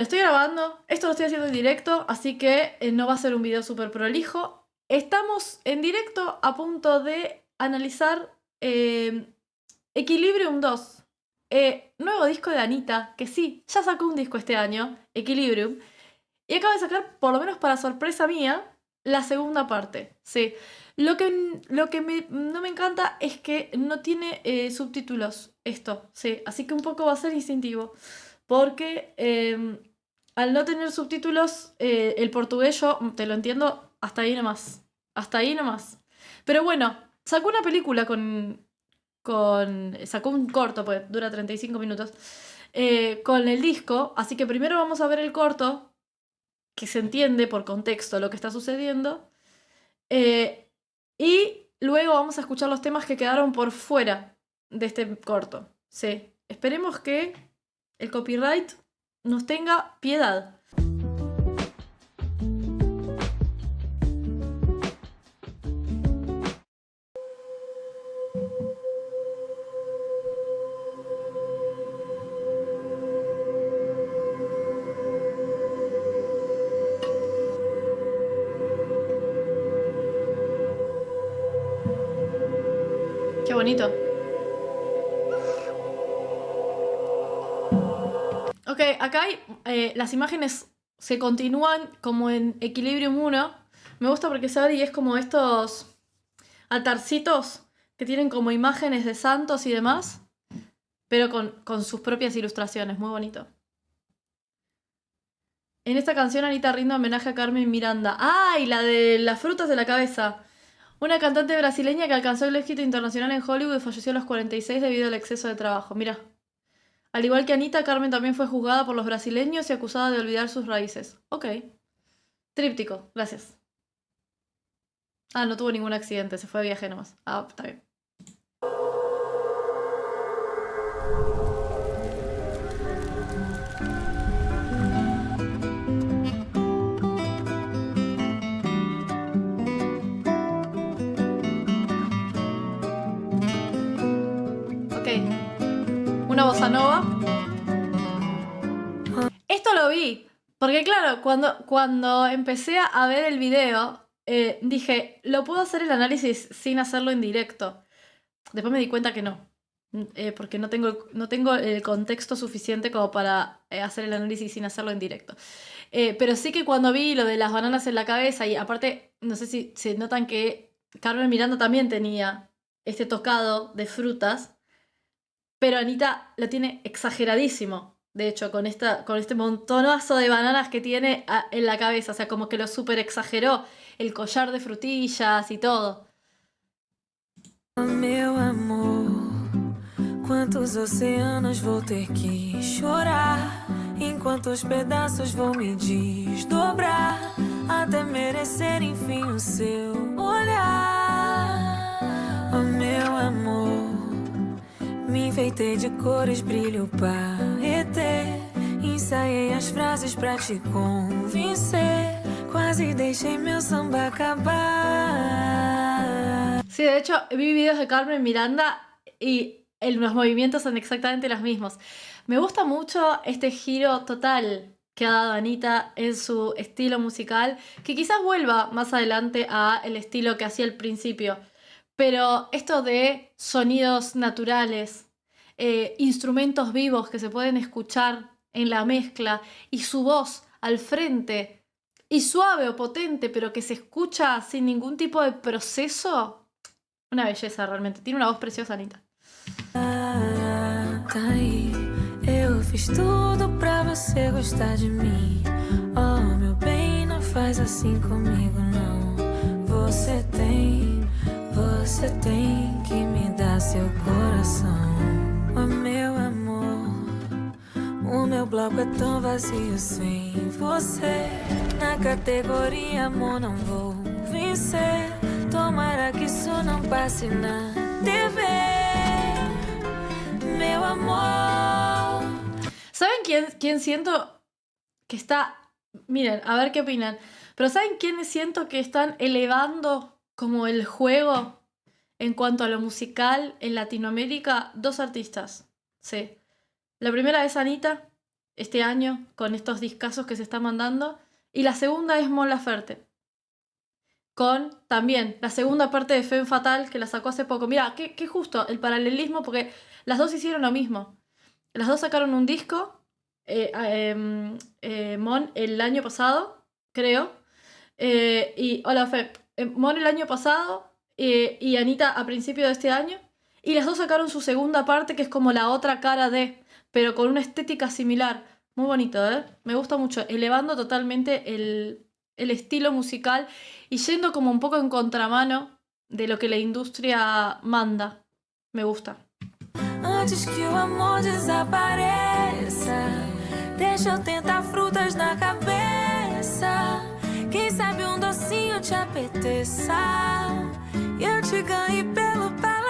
Estoy grabando, esto lo estoy haciendo en directo, así que no va a ser un video súper prolijo. Estamos en directo a punto de analizar Equilibrium 2. Nuevo disco de Anitta, que sí, ya sacó un disco este año, Equilibrium. Y acaba de sacar, por lo menos para sorpresa mía, la segunda parte. Sí. Lo que no me encanta es que no tiene subtítulos esto. Sí. Así que un poco va a ser instintivo. Porque al no tener subtítulos, el portugués yo te lo entiendo hasta ahí nomás. Hasta ahí nomás. Pero bueno, sacó una película sacó un corto, pues dura 35 minutos, con el disco. Así que primero vamos a ver el corto, que se entiende por contexto lo que está sucediendo. Y luego vamos a escuchar los temas que quedaron por fuera de este corto. Sí. Esperemos que el copyright nos tenga piedad. Qué bonito. Ok, acá hay, las imágenes se continúan como en Equilibrium 1. Me gusta porque se abre y es como estos altarcitos que tienen como imágenes de santos y demás, pero con sus propias ilustraciones. Muy bonito. En esta canción Anitta rinde homenaje a Carmen Miranda. ¡Ay! La de las frutas de la cabeza. Una cantante brasileña que alcanzó el éxito internacional en Hollywood y falleció a los 46 debido al exceso de trabajo. Mira. Al igual que Anitta, Carmen también fue juzgada por los brasileños y acusada de olvidar sus raíces. Ok. Tríptico, gracias. Ah, no tuvo ningún accidente, se fue de viaje nomás. Ah, está bien. Ok. Una bossa nova. Esto lo vi. Porque claro, cuando empecé a ver el video, dije, lo puedo hacer el análisis sin hacerlo en directo. Después me di cuenta que no. Porque no tengo el contexto suficiente como para hacer el análisis sin hacerlo en directo. Pero sí que cuando vi lo de las bananas en la cabeza, y aparte, no sé si se notan que Carmen Miranda también tenía este tocado de frutas, pero Anita lo tiene exageradísimo. De hecho, con este montonazo de bananas que tiene en la cabeza. O sea, como que lo super exageró. El collar de frutillas y todo. Meu amor, quantos oceanos vou ter que chorar, em quantos pedaços vou me desdobrar, até merecer enfim o seu olhar. Oh meu amor, me enfeitei de cores, brilho paetê, ensaiei as frases pra te convencer, quase deixei meu samba acabar. Sí, de hecho, vi videos de Carmen Miranda y los movimientos son exactamente los mismos. Me gusta mucho este giro total que ha dado Anita en su estilo musical, que quizás vuelva más adelante a el estilo que hacía al principio. Pero esto de sonidos naturales, instrumentos vivos que se pueden escuchar en la mezcla y su voz al frente, y suave o potente, pero que se escucha sin ningún tipo de proceso. Una belleza realmente. Tiene una voz preciosa, Anitta. Tá aí, eu fiz tudo pra você gostar de mim. Oh, meu bem, não faz assim comigo, não. Você tem que me dar seu coração. Oh, meu amor, o meu bloco é tão vazio sem você. Na categoria amor não vou vencer. Tomara que isso não passe na TV. Meu amor. ¿Saben quién siento que está? Miren, a ver qué opinan. Pero ¿saben quién siento que están elevando como el juego en cuanto a lo musical en Latinoamérica? Dos artistas. Sí. La primera es Anitta, este año con estos discazos que se están mandando. Y la segunda es Mon Laferte. Con también la segunda parte de Femme Fatale que la sacó hace poco. Mira, qué justo el paralelismo porque las dos hicieron lo mismo. Las dos sacaron un disco, Mon el año pasado, creo. Y hola, Mon el año pasado y Anita a principio de este año. Y las dos sacaron su segunda parte, que es como la otra cara de, pero con una estética similar. Muy bonito, ¿eh? Me gusta mucho. Elevando totalmente el estilo musical y yendo como un poco en contramano de lo que la industria manda. Me gusta. Antes que o amor desapareça, deixa eu tentar frutas na cabeça. Quem sabe docinho te apeteça e eu te ganhe pelo paladar.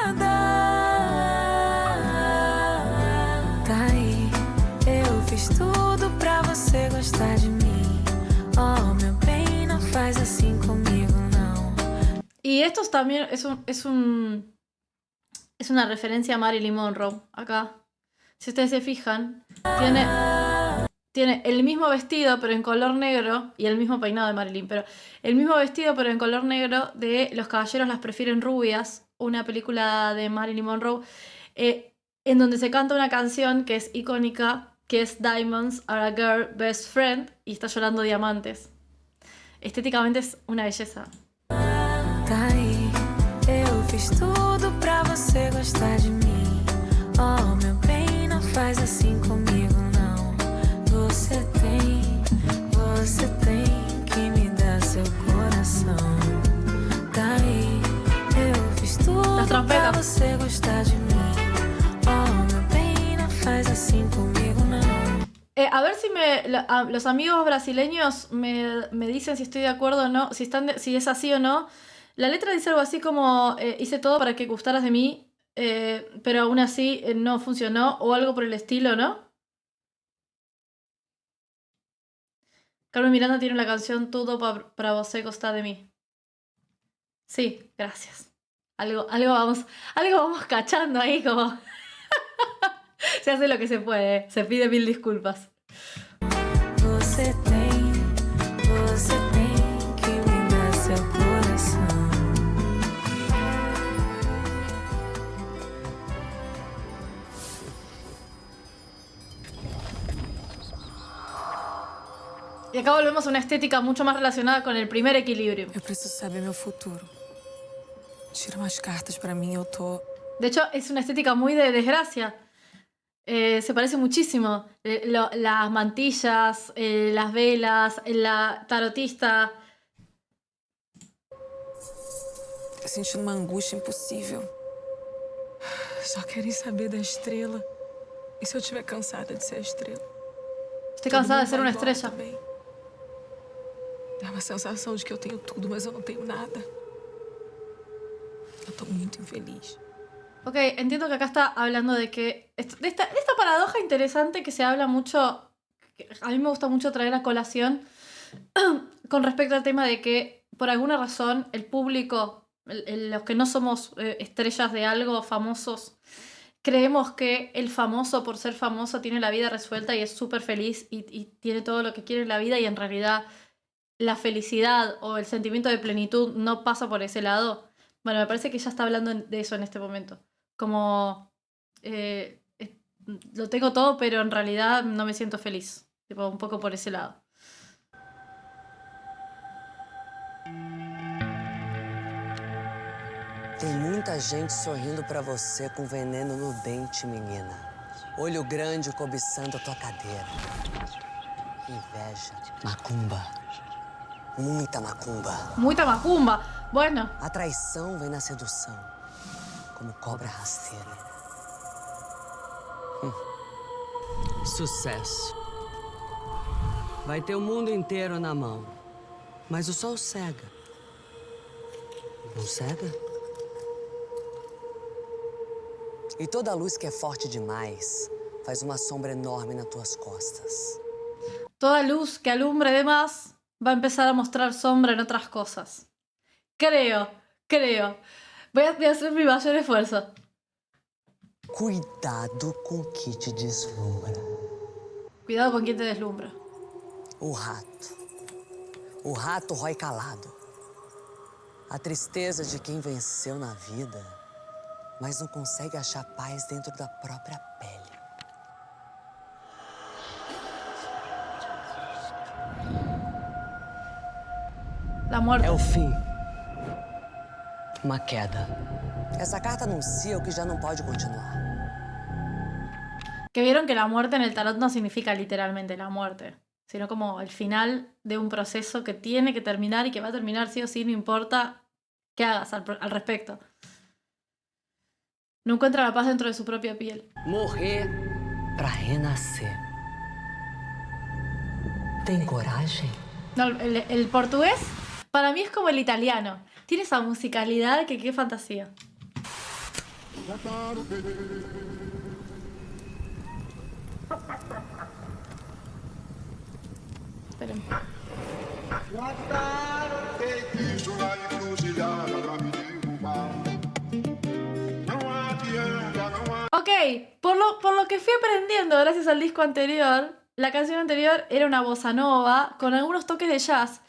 Tá aí, eu fiz tudo pra você gostar de mim. Oh, meu bem, não faz assim comigo, não. Y esto también es una referencia a Marilyn Monroe, acá. Si ustedes se fijan, tiene el mismo vestido, pero en color negro, y el mismo peinado de Marilyn, pero el mismo vestido, pero en color negro, de Los caballeros las prefieren rubias, una película de Marilyn Monroe, en donde se canta una canción que es icónica, que es Diamonds Are a Girl Best Friend, y está llorando diamantes. Estéticamente es una belleza. Tá aí, eu fiz tudo pra você gostar de mim. Oh, meu bem, não faz assim comigo, não. Você tem que me dar seu coração. Tá aí, eu fiz tudo pra você gostar de mim. Oh, meu bem, não faz assim comigo, não. A ver si los amigos brasileños me dicen si estoy de acuerdo o no, si es así o no. La letra dice algo así como hice todo para que gustaras de mí, pero aún así no funcionó, o algo por el estilo, ¿no? Carmen Miranda tiene la canción Todo para você gostar de mí. Sí, gracias. Algo vamos cachando ahí como... Se hace lo que se puede, se pide 1000 disculpas. Você tem que me dar seu coração. Y acá volvemos a una estética mucho más relacionada con el primer equilibrio. Eu preciso saber meu futuro. Tira umas cartas pra mim, eu tô... De hecho, es una estética muy de desgracia. Se parece muchísimo. Las mantillas, las velas, la tarotista. Tô sentindo uma angústia impossível. Só querem saber da estrela. E se eu estiver cansada de ser a estrela? Estoy cansada de ser una Todo mundo vai embora estrella. também. Dá uma sensação de que eu tenho tudo, mas eu não tenho nada. Eu tô muito infeliz. Ok, entiendo que acá está hablando de que... De esta paradoja interesante que se habla mucho... Que a mí me gusta mucho traer a colación con respecto al tema de que por alguna razón el público, los que no somos estrellas de algo, famosos, creemos que el famoso por ser famoso tiene la vida resuelta y es súper feliz y tiene todo lo que quiere en la vida, y en realidad la felicidad o el sentimiento de plenitud no pasa por ese lado. Bueno, me parece que ella está hablando de eso en este momento. Como lo tengo todo, pero en realidad no me siento feliz. Tipo, un poco por ese lado. Tem muita gente sorrindo pra você com veneno no dente, menina. Olho grande cobiçando a tua cadeira. Inveja, macumba. Muita macumba. Muita macumba. Bueno. A traição vem na sedução, como cobra rasteira. Sucesso. Vai ter o mundo inteiro na mão, mas o sol cega. Não cega? E toda luz que é forte demais faz uma sombra enorme nas tuas costas. Toda luz que alumbre de más va a empezar a mostrar sombra en otras cosas. Creo. Voy a hacer mi mayor esfuerzo. Cuidado com o que te deslumbra. Cuidado con quién te deslumbra. O rato. O rato rói calado. A tristeza de quem venceu na vida, mas não consegue achar paz dentro da própria pele. La muerte. É o fim. Uma queda. Essa carta anuncia o que já não pode continuar. Que vieron que la muerte en el tarot no significa literalmente la muerte, sino como el final de un proceso que tiene que terminar y que va a terminar sí o sí, no importa qué hagas al respecto. No encuentra la paz dentro de su propia piel. Morrer pra renascer. Tem coragem? No, el portugués para mí es como el italiano. Tiene esa musicalidad que qué fantasía. Esperen. Ok, por lo que fui aprendiendo gracias al disco anterior, la canción anterior era una bossa nova con algunos toques de jazz.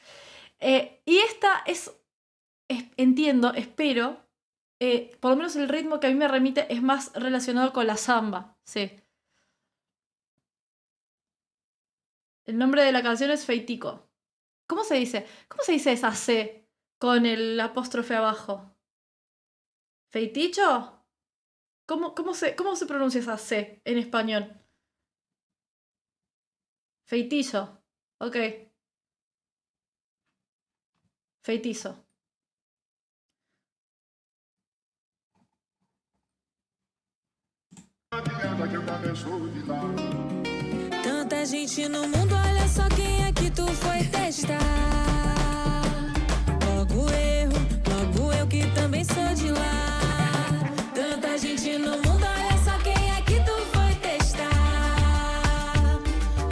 Y esta entiendo, espero, por lo menos el ritmo que a mí me remite es más relacionado con la samba, sí. El nombre de la canción es Feitico. ¿Cómo se dice? ¿Cómo se dice esa C con el apóstrofe abajo? ¿Feiticho? ¿Cómo se pronuncia esa C en español? Feitizo. Ok. Feitiço. Tanta gente no mundo, olha só quem é que tu foi testar. Logo eu que também sou de lá. Tanta gente no mundo, olha só quem é que tu foi testar.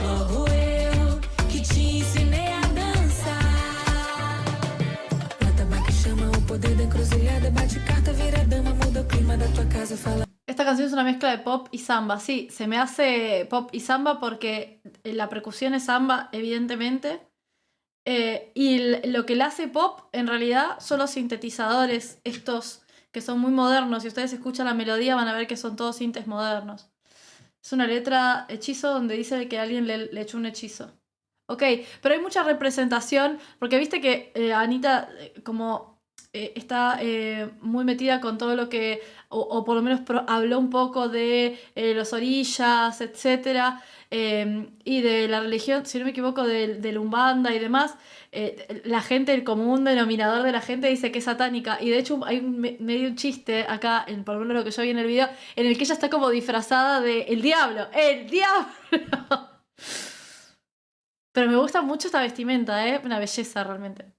Logo eu que te ensinei a dançar. Planta que chama o poder da encruzilhada, bate carta, vira dama, muda o clima da tua casa, fala. Esta canción es una mezcla de pop y samba. Sí, se me hace pop y samba porque la percusión es samba, evidentemente. Y lo que la hace pop, en realidad, son los sintetizadores, estos que son muy modernos. Si ustedes escuchan la melodía, van a ver que son todos sintes modernos. Es una letra hechizo donde dice que alguien le echó un hechizo. Ok, pero hay mucha representación, porque viste que Anita, como... está muy metida con todo lo que, o por lo menos habló un poco de los orillas, etc. Y de la religión, si no me equivoco, del Umbanda y demás. La gente, el común denominador de la gente dice que es satánica. Y de hecho hay medio un chiste acá, por lo menos lo que yo vi en el video, en el que ella está como disfrazada de el diablo. ¡El diablo! Pero me gusta mucho esta vestimenta, una belleza realmente.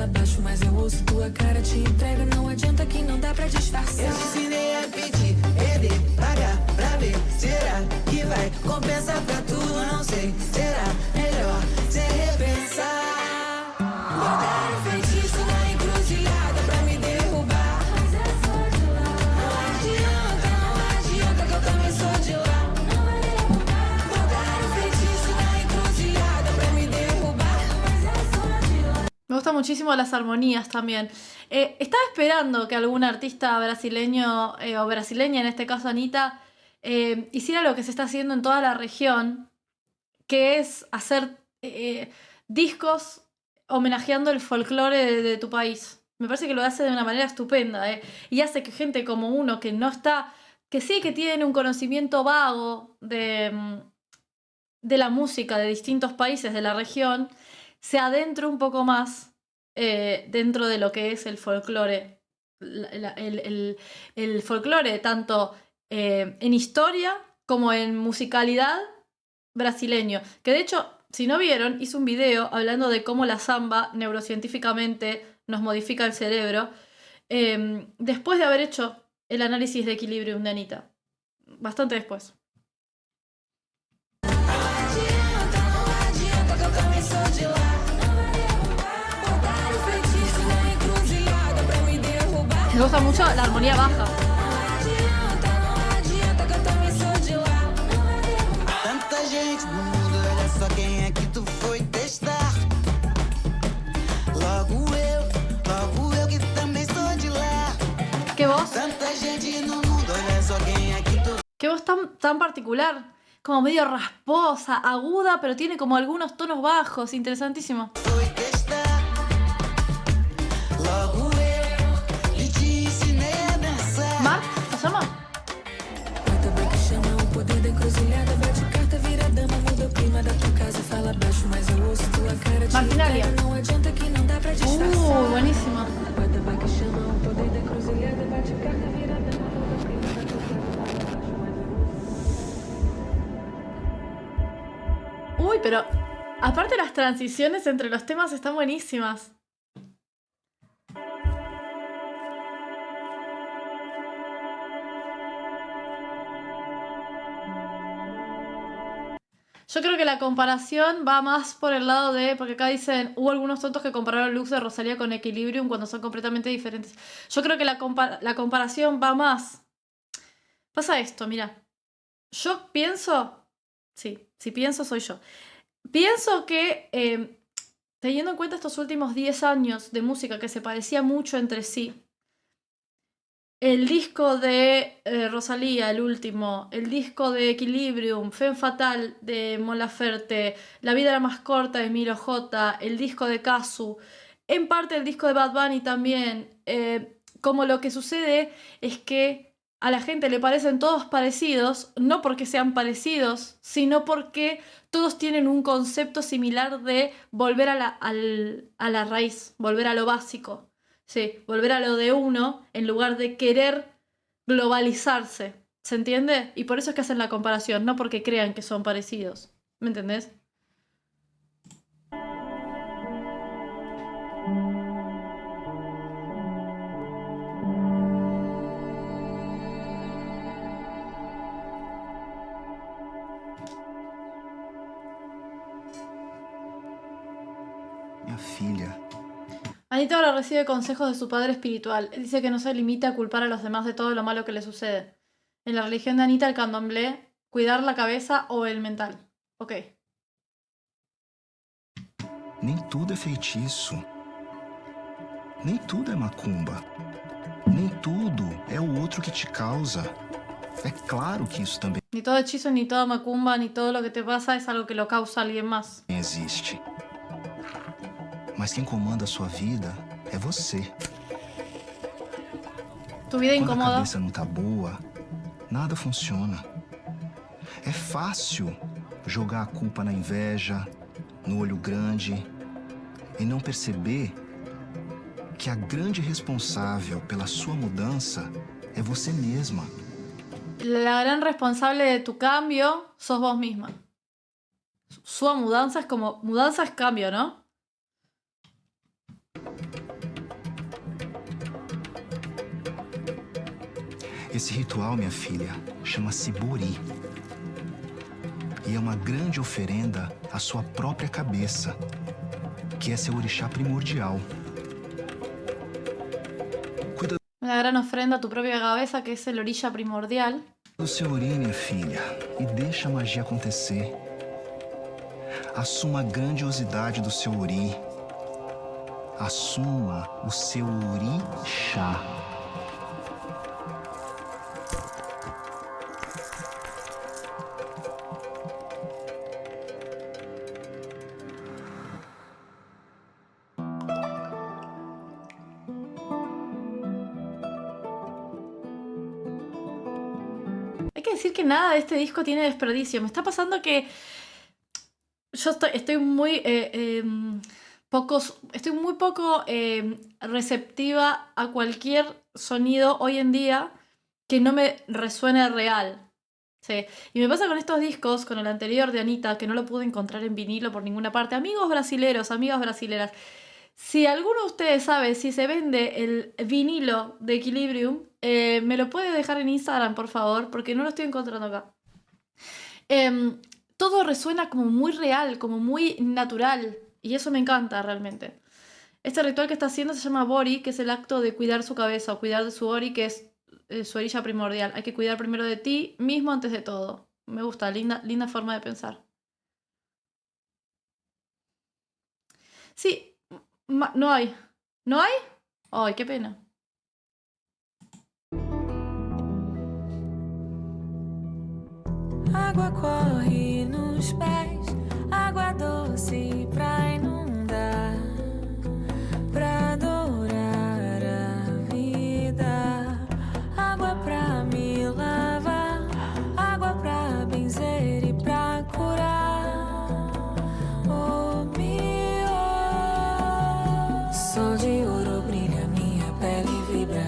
Abaixo, mas eu ouço tua cara, te entrega, não adianta que não dá pra disfarçar. Eu te ensinei a pedir, perder, pagar pra ver. Será que vai compensar pra tudo? Não sei. Será melhor se repensar? Botar o feitiço na encruzilhada pra me derrubar. Mas é só de lá. Não adianta que eu também sou de lá. Não vai derrubar. Botar o feitiço na encruzilhada pra me derrubar. Mas é só de lá. Me gustan muchísimo las armonías también. Estaba esperando que algún artista brasileño, o brasileña, en este caso Anita, hiciera lo que se está haciendo en toda la región, que es hacer discos homenajeando el folclore de tu país. Me parece que lo hace de una manera estupenda, y hace que gente como uno que no está, que sí que tiene un conocimiento vago de la música de distintos países de la región, se adentra un poco más dentro de lo que es el folclore. El folclore, tanto en historia como en musicalidad brasileño. Que de hecho, si no vieron, hice un video hablando de cómo la samba neurocientíficamente nos modifica el cerebro, después de haber hecho el análisis de Equilibrium de Anita. Bastante después. Me gusta mucho la armonía baja. Tanta gente no mundo voz. Tanta gente no mundo, olha só quem aqui tu Qué voz tan particular. Como medio rasposa, aguda, pero tiene como algunos tonos bajos. Interesantísimo. foi testar. Logo eu lhe te ensinei a dançar. ¿Mark? ¿Se llama? Bota vai que chama o poder da encruzilhada. Bate carta, vira dama, muda o clima da tua casa. Fala baixo, mas eu ouço tua cara. Te Marginalia. entrega, não adianta que não dá pra disfarçar. Buenísimo. Bota vai que chama o poder da encruzilhada. Bate carta, vira dama, muda o clima da tua casa. Fala baixo, mas eu ouço. Uy, pero aparte las transiciones entre los temas están buenísimas. Yo creo que la comparación va más por el lado de, porque acá dicen, hubo algunos tontos que compararon looks de Rosalía con Equilibrium cuando son completamente diferentes. Yo creo que la comparación va más. Pasa esto, mira. Yo pienso, sí, si pienso soy yo. Pienso que, teniendo en cuenta estos últimos 10 años de música que se parecía mucho entre sí, el disco de Rosalía, el último, el disco de Equilibrium, Femme Fatale de Mon Laferte, La vida era más corta de Milo J, el disco de Kazu, en parte el disco de Bad Bunny también, como lo que sucede es que a la gente le parecen todos parecidos, no porque sean parecidos, sino porque todos tienen un concepto similar de volver a la raíz, volver a lo básico. Sí, volver a lo de uno en lugar de querer globalizarse. ¿Se entiende? Y por eso es que hacen la comparación, no porque crean que son parecidos. ¿Me entendés? Minha filha, Anita ahora recibe consejos de su padre espiritual. Él dice que no se limite a culpar a los demás de todo lo malo que le sucede. En la religión de Anita, el candomblé, cuidar la cabeza o el mental. Ok. nem tudo é feitiço. Nem tudo é macumba. Nem tudo é o outro que te causa. É claro que isso também Ni todo hechizo, ni toda macumba, ni todo lo que te pasa es algo que lo causa alguien más. existe. Mas quem comanda a sua vida é você. Tu vida Quando a incómoda. cabeça não tá boa, nada funciona. É fácil jogar a culpa na inveja, no olho grande e não perceber que a grande responsável pela sua mudança é você mesma. La gran responsable de tu cambio sos vos misma. Sua mudanza es como... Mudanza es cambio, ¿no? Esse ritual, minha filha, chama-se Bori. E é uma grande oferenda à sua própria cabeça, que é seu orixá primordial. Cuida Una gran ofrenda a tu propia cabeza, que es el orilla primordial. do seu ori, minha filha, e deixa a magia acontecer. Assuma a grandiosidade do seu ori. Assuma o seu orixá. Hay que decir que nada de este disco tiene desperdicio. Me está pasando que yo estoy muy estoy muy poco receptiva a cualquier sonido hoy en día que no me resuene real. Sí. Y me pasa con estos discos, con el anterior de Anita, que no lo pude encontrar en vinilo por ninguna parte. Amigos brasileros, amigas brasileras, si alguno de ustedes sabe si se vende el vinilo de Equilibrium, me lo puede dejar en Instagram, por favor, porque no lo estoy encontrando acá. Todo resuena como muy real, como muy natural, y eso me encanta realmente. Este ritual que está haciendo se llama Bori, que es el acto de cuidar su cabeza o cuidar de su Ori, que es su orilla primordial. Hay que cuidar primero de ti mismo antes de todo. Me gusta, linda forma de pensar. Sí, no hay. ¿No hay? Ay, qué pena. Água corre nos pés, água doce pra inundar, pra adorar a vida. Água pra me lavar, água pra benzer e pra curar. Oh, meu sol de ouro brilha, minha pele vibra.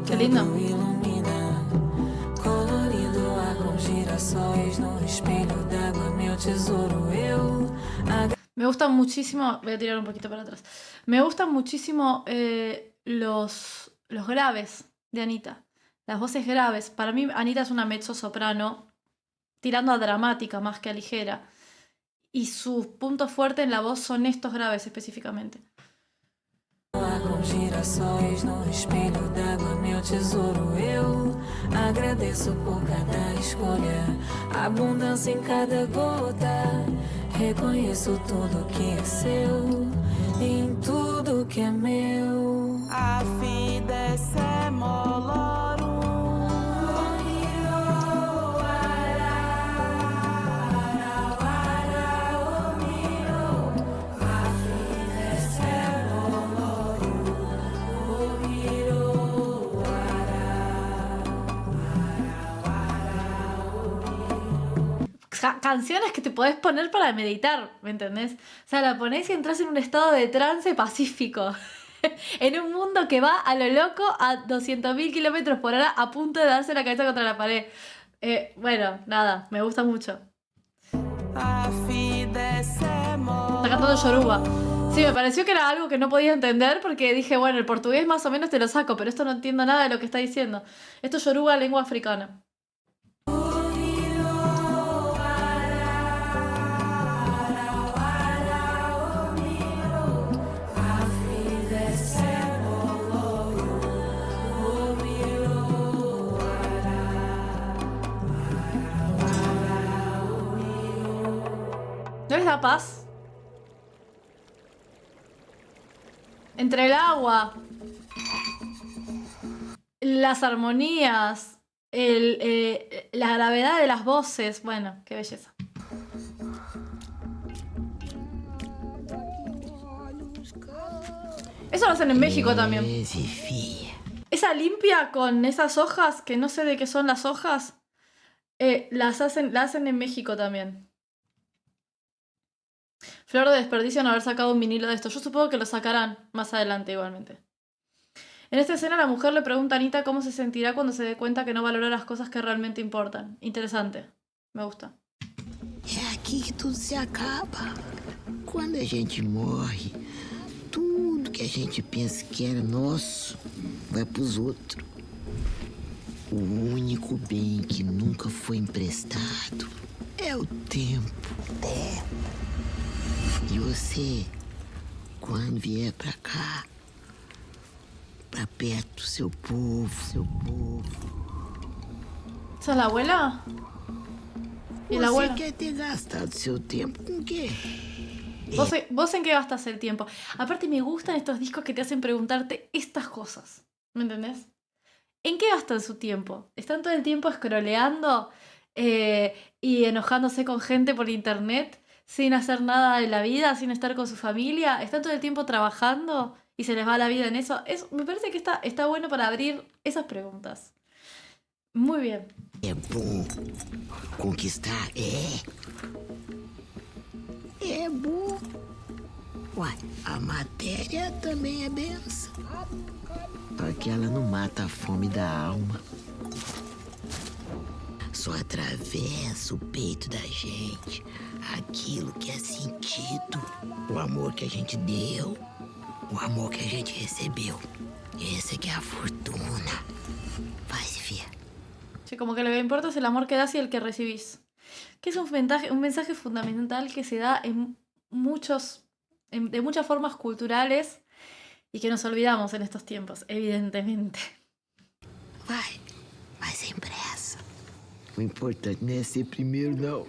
Qué lindo. Tudo ilumina, colorido ar com girassóis no espelho d'água, meu tesouro. Eu Me gustan muchísimo. Voy a tirar un poquito para atrás. Me gustan muchísimo los graves de Anita. Las voces graves. Para mí, Anita es una mezzo-soprano, tirando a dramática más que a ligera. Y sus puntos fuertes en la voz son estos graves específicamente. ar com girassóis no espelho d'água, meu tesouro. Eu agradeço por cada escolha, abundância em cada gota. Reconheço tudo que é seu, em tudo que é meu. A vida é semolorum. Canciones que te podés poner para meditar, ¿me entendés? O sea, la ponés y entras en un estado de trance pacífico. En un mundo que va a lo loco a 200.000 kilómetros por hora a punto de darse la cabeza contra la pared. Bueno, nada, me gusta mucho. A vida é semolorum. Está cantando Yoruba. Sí, me pareció que era algo que no podía entender porque dije, bueno, el portugués más o menos te lo saco, pero esto no entiendo nada de lo que está diciendo. Esto es Yoruba, lengua africana. ¿No les da paz? Entre el agua, las armonías, la gravedad de las voces. Bueno, qué belleza. Eso lo hacen en México también. Esa limpia con esas hojas, que no sé de qué son las hojas, la hacen en México también. Flor de desperdicio no haber sacado un vinilo de esto. Yo supongo que lo sacarán más adelante igualmente. En esta escena la mujer le pregunta a Anita cómo se sentirá cuando se dé cuenta que no valora las cosas que realmente importan. Interesante. Me gusta. É aqui que tudo se acaba. Quando a gente morre, tudo que a gente pensa que era nosso vai pros outros. O único bem que nunca foi emprestado é o tempo. E você, quando vier pra cá, pra perto do seu povo. ¿Esa es la abuela? ¿Y la Você abuela? quer ter gastado seu tempo com o quê? ¿Vos en qué gastas el tiempo? Aparte me gustan estos discos que te hacen preguntarte estas cosas. ¿Me entendés? ¿En qué gastan su tiempo? ¿Están todo el tiempo scrolleando y enojándose con gente por internet sin hacer nada de la vida, sin estar con su familia? ¿Están todo el tiempo trabajando y se les va la vida en eso? Me parece que está bueno para abrir esas preguntas. Muy bien. É bom conquistar, é bom. Uai, a matéria também é benção. Só que ela não mata a fome da alma. Só atravessa o peito da gente aquilo que é sentido. O amor que a gente deu, o amor que a gente recebeu. Essa que é a fortuna. Vai, Sofia. Sí, como que lo que importa es el amor que das y el que recibís. Que es un mensaje fundamental que se da de muchas formas culturales y que nos olvidamos en estos tiempos, evidentemente. Vai sem pressa. O importante não é ser primeiro, não.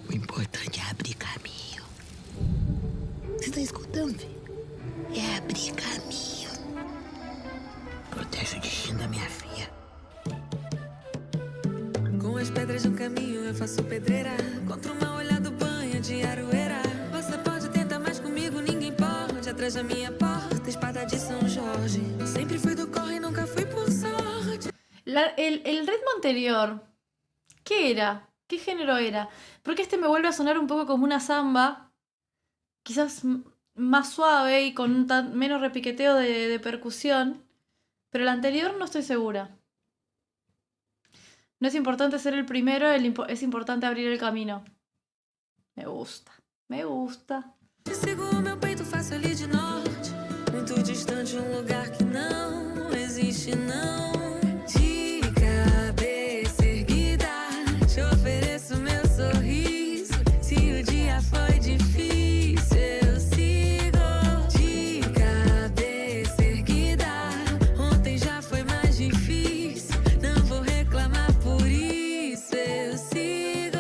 O importante é abrir caminho. Você tá escutando, filho? É abrir caminho. Protege o destino da minha filha. Com as pedras de um caminho faço pedreira. Contra o mal olhado banha de aroeira. Você pode tentar, mas comigo ninguém pode. Atrás da minha porta, espada de São Jorge. Sempre fui do corre, nunca fui por sorte. El ritmo anterior, ¿qué era? ¿Qué género era? Porque este me vuelve a sonar un poco como una samba, quizás más suave y con menos repiqueteo de percusión, pero el anterior no estoy segura. No es importante ser el primero, es importante abrir el camino. Me gusta, me gusta. Sigo o meu peito, faço ali de norte. Muito distante, lugar que não existe, não. De cabeça erguida, te ofereço meu sorriso. Se o dia foi difícil, eu sigo. De cabeça erguida, ontem já foi mais difícil. Não vou reclamar por isso, eu sigo.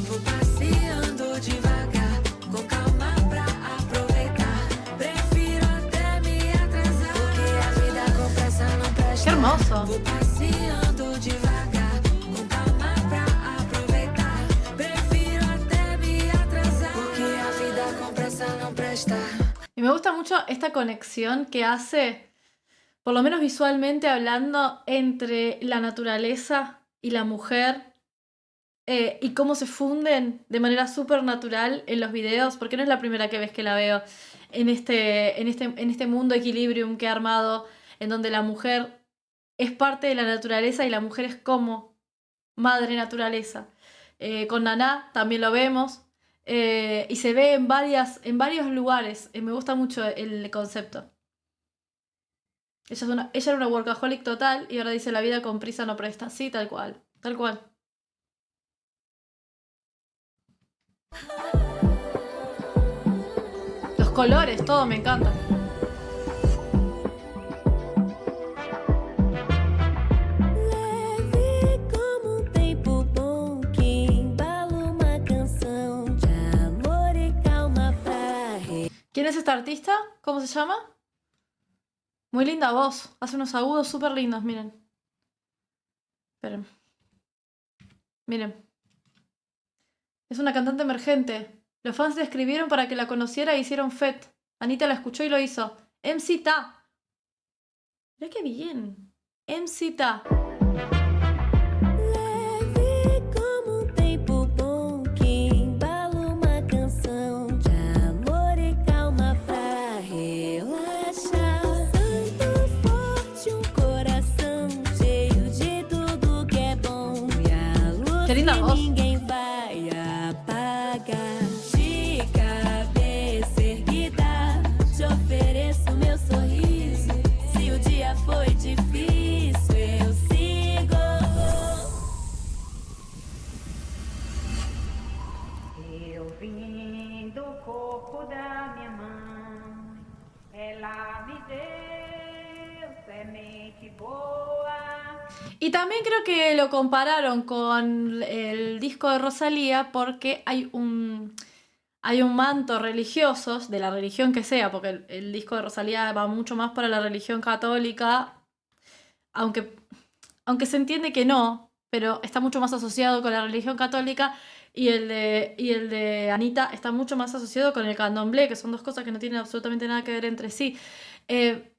Vou passeando devagar, com calma pra aproveitar. Prefiro até me atrasar, porque a vida com pressa não presta. ¡Qué hermoso! Vou passeando devagar, com calma pra aproveitar. Prefiro até me atrasar, porque a vida com pressa não presta. Y me gusta mucho esta conexión que hace, por lo menos visualmente hablando, entre la naturaleza y la mujer, y cómo se funden de manera súper natural en los videos, porque no es la primera vez que la veo en este mundo equilibrium que ha armado, en donde la mujer es parte de la naturaleza y la mujer es como madre naturaleza. Con Naná también lo vemos, y se ve en varios lugares. Me gusta mucho el concepto. Ella era una workaholic total y ahora dice la vida con prisa no presta. Sí, tal cual, tal cual. Los colores, todo me encanta. Leve como um tempo bom que embala uma canção de amor e calma pra ¿Quién es esta artista? ¿Cómo se llama? Muy linda voz. Hace unos agudos súper lindos, miren. Esperen. Miren. Es una cantante emergente. Los fans la escribieron para que la conociera e hicieron fet. Anita la escuchó y lo hizo. MC Ta. Mirá qué bien. MC Ta. Leve como um tempo bom que embala uma canção de amor e calma pra relaxar. Santo forte, coração cheio de tudo que é bom e a luz Qué linda que voz. ninguém vai apagar. De cabeça erguida, te ofereço meu sorriso. Se o dia foi difícil, eu sigo. Eu vim do corpo da minha mãe, ela me deu semente boa. Y también creo que lo compararon con el disco de Rosalía porque hay un manto religioso, de la religión que sea, porque el disco de Rosalía va mucho más para la religión católica, aunque se entiende que no, pero está mucho más asociado con la religión católica, y el de Anita está mucho más asociado con el candomblé, que son dos cosas que no tienen absolutamente nada que ver entre sí.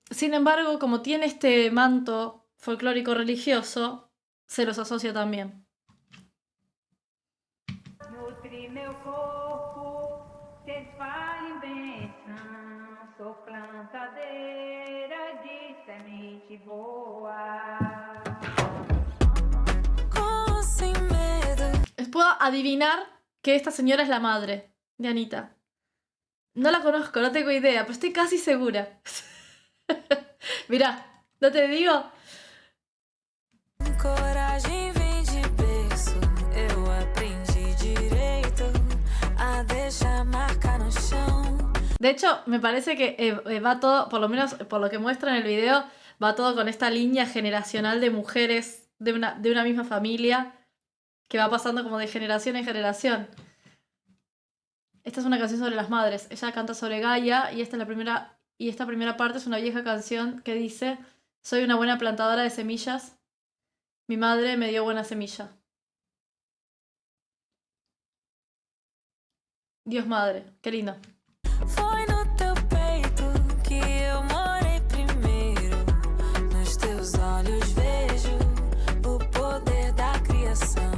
Sin embargo, como tiene este manto folclórico religioso, se los asocia también. Nutri meu corpo, se espalha em benção. Sou plantadeira de semente boa. Com sem medo. Les puedo adivinar que esta señora es la madre de Anita. No la conozco, no tengo idea, pero estoy casi segura. Mirá, ¿no te digo? Coragem vem de berço, eu aprendi direito a deixar marca no chão. De hecho, me parece que va todo, por lo menos por lo que muestra en el video, va todo con esta línea generacional de mujeres de una misma familia que va pasando como de generación en generación. Esta es una canción sobre las madres. Ella canta sobre Gaia y esta primera parte es una vieja canción que dice: soy una buena plantadora de semillas. Mi madre me dio buena semilla. Dios madre, qué lindo. Foi no teu peito que eu morei primeiro. Nos teus olhos vejo o poder da criação.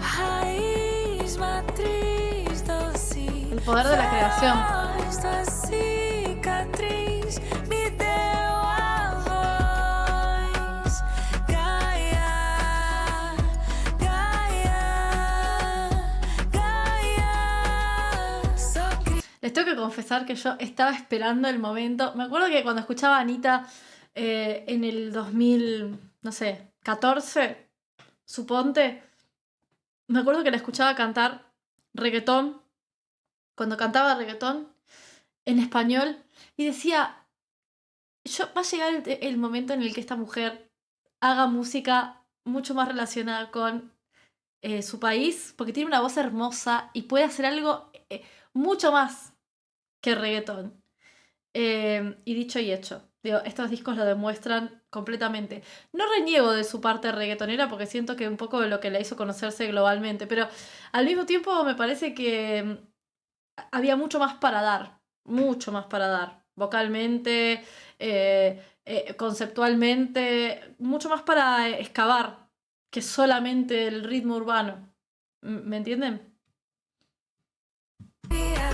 Raiz, matriz, doce. El poder de la creación. Esta cicatriz me deu a voz. Gaia, Gaia, Gaia. Les tengo que confesar que yo estaba esperando el momento. Me acuerdo que cuando escuchaba a Anita en el 2000, no sé, 14, suponte, me acuerdo que la escuchaba cantar reggaetón, cuando cantaba reggaetón en español, y decía, va a llegar el momento en el que esta mujer haga música mucho más relacionada con su país, porque tiene una voz hermosa y puede hacer algo mucho más que reggaetón. Y dicho y hecho. Digo, estos discos lo demuestran completamente. No reniego de su parte reggaetonera porque siento que un poco lo que la hizo conocerse globalmente, pero al mismo tiempo me parece que había mucho más para dar. Mucho más para dar. Vocalmente, conceptualmente, mucho más para excavar que solamente el ritmo urbano. ¿Me entienden?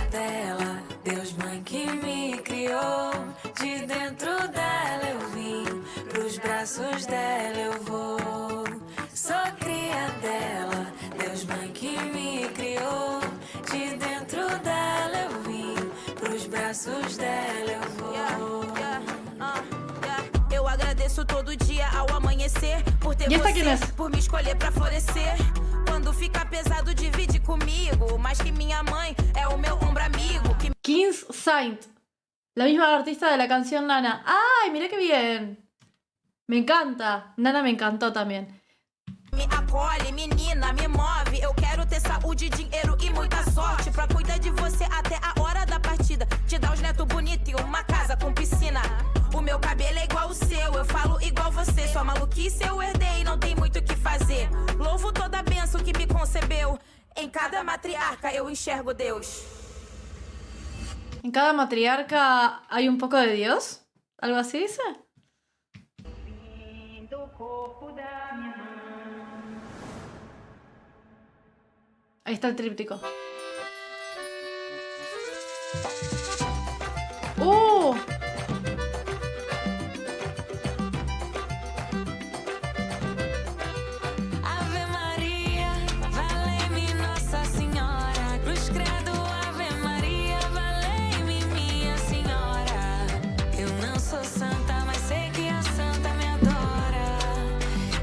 Dela, Deus mãe que me criou, de dentro dela eu vim, pros braços dela eu vou. Sou cria dela, Deus mãe que me criou, de dentro dela eu vim, pros braços dela eu vou. Eu agradeço todo dia ao amanhecer por ter ¿Y esta quién es? você, por me escolher pra florescer. Quando fica pesado, divide comigo. Mais que minha mãe, é o meu ombro amigo. Que Kings Saint, la misma artista de la canción Nana. ¡Ay, mirá qué bien! Me encanta. Nana me encantó también. me acolhe, menina, me move. Eu quero ter saúde, dinheiro e muita sorte pra cuidar de você até a hora da partida. Te dar uns netos bonitos e uma casa com piscina. O meu cabelo é igual o seu, eu falo igual você. Sua maluquice eu herdei, não tem muito o que fazer. Louvo toda a bênção que me concebeu. Em cada matriarca eu enxergo Deus. En cada matriarca hay un poco de Dios. ¿Algo así dice? do corpo da minha mãe. Ahí está el tríptico. Ave Maria, valei-me Nossa Senhora. Cruz credo, Ave Maria, valei-me minha senhora. Eu não sou santa, mas sei que a santa me adora.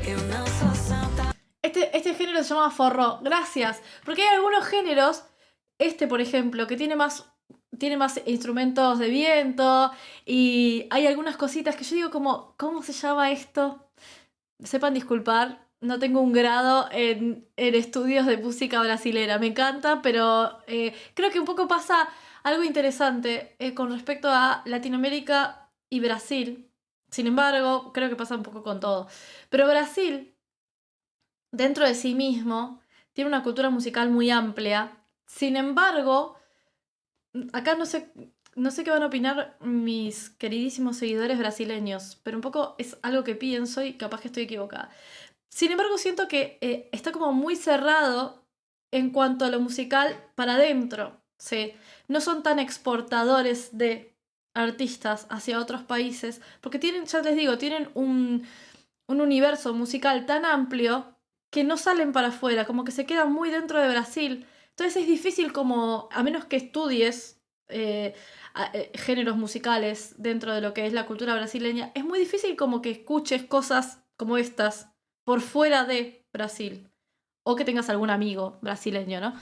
Eu não sou santa. Este género se llama forró. Gracias. Porque hay algunos géneros, por ejemplo, que tiene más instrumentos de viento y hay algunas cositas que yo digo como, ¿cómo se llama esto? Sepan disculpar, no tengo un grado en estudios de música brasilera. Me encanta, pero creo que un poco pasa algo interesante con respecto a Latinoamérica y Brasil. Sin embargo, creo que pasa un poco con todo. Pero Brasil, dentro de sí mismo, tiene una cultura musical muy amplia. Sin embargo, acá no sé qué van a opinar mis queridísimos seguidores brasileños, pero un poco es algo que pienso y capaz que estoy equivocada. Sin embargo, siento que está como muy cerrado en cuanto a lo musical para adentro. ¿Sí? No son tan exportadores de artistas hacia otros países, porque tienen, ya les digo, tienen un universo musical tan amplio que no salen para afuera, como que se quedan muy dentro de Brasil. Entonces es difícil como, a menos que estudies géneros musicales dentro de lo que es la cultura brasileña, es muy difícil como que escuches cosas como estas por fuera de Brasil. O que tengas algún amigo brasileño, ¿no?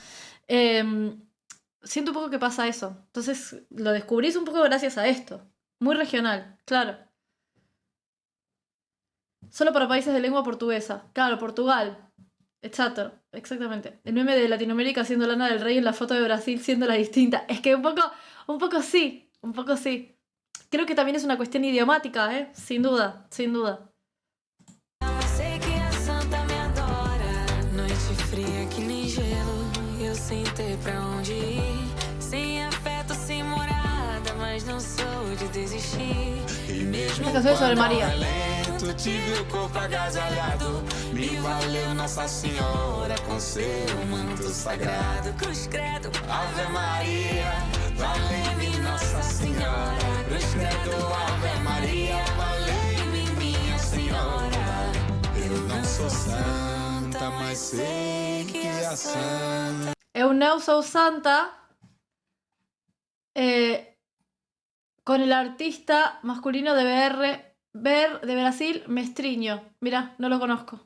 Siento un poco que pasa eso. Entonces lo descubrís un poco gracias a esto. Muy regional, claro. Solo para países de lengua portuguesa. Claro, Portugal. Exacto, exactamente. El meme de Latinoamérica siendo Lana del Rey en la foto de Brasil siendo la distinta. Es que un poco sí. Creo que también es una cuestión idiomática, ¿eh? Sin duda, sin duda. Sei que a santa me adora. Noite fria que nem gelo. Eu sem ter pra onde ir. mas não sou de desistir. E mesmo Esta canción es sobre María. lento, tive o corpo agasalhado. Me valeu Nossa Senhora com seu manto sagrado. cruz credo, Ave Maria, valei-me Nossa Senhora. Cruz credo, Ave Maria, valei-me minha Senhora. Eu não sou santa, mas sei que é santa. Eu no sou santa. Con el artista masculino de de Brasil, Mestriño. Mira, no lo conozco.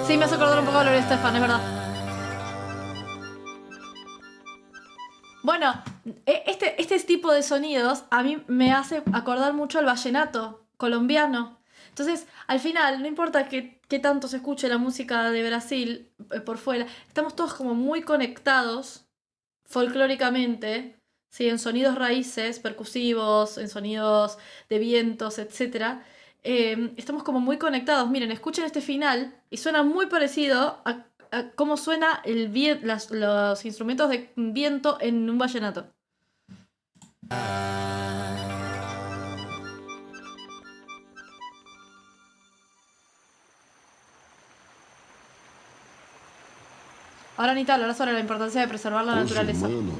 Sí, me hace acordar un poco a Gloria Estefan, es verdad. Bueno, este tipo de sonidos a mí me hace acordar mucho al vallenato colombiano. Entonces, al final, no importa qué tanto se escuche la música de Brasil por fuera, estamos todos como muy conectados folclóricamente, ¿sí? En sonidos raíces, percusivos, en sonidos de vientos, etc. Estamos como muy conectados. Miren, escuchen este final y suena muy parecido a cómo suena los instrumentos de viento en un vallenato. Ahora, Anita, hablará sobre la importancia de preservar la Os naturaleza. humanos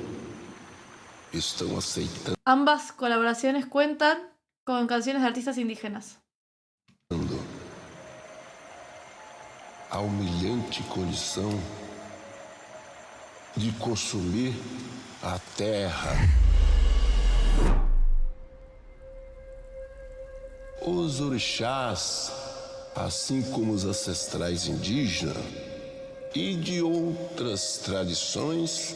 estão aceitando Ambas colaboraciones cuentan con canciones de artistas indígenas. a humilhante condição de consumir a terra. Os orixás, assim como os ancestrais indígenas e de outras tradições,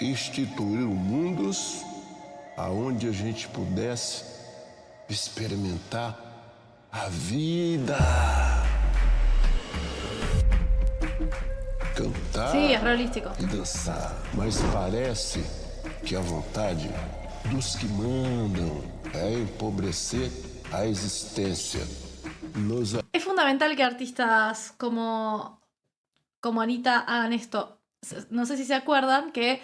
instituíram mundos aonde a gente pudesse experimentar a vida. Cantar Sí, es realístico. e dançar, mas parece que a vontade dos que mandam é empobrecer a existência. Nos Es fundamental que artistas como Anita hagan esto. No sé si se acuerdan que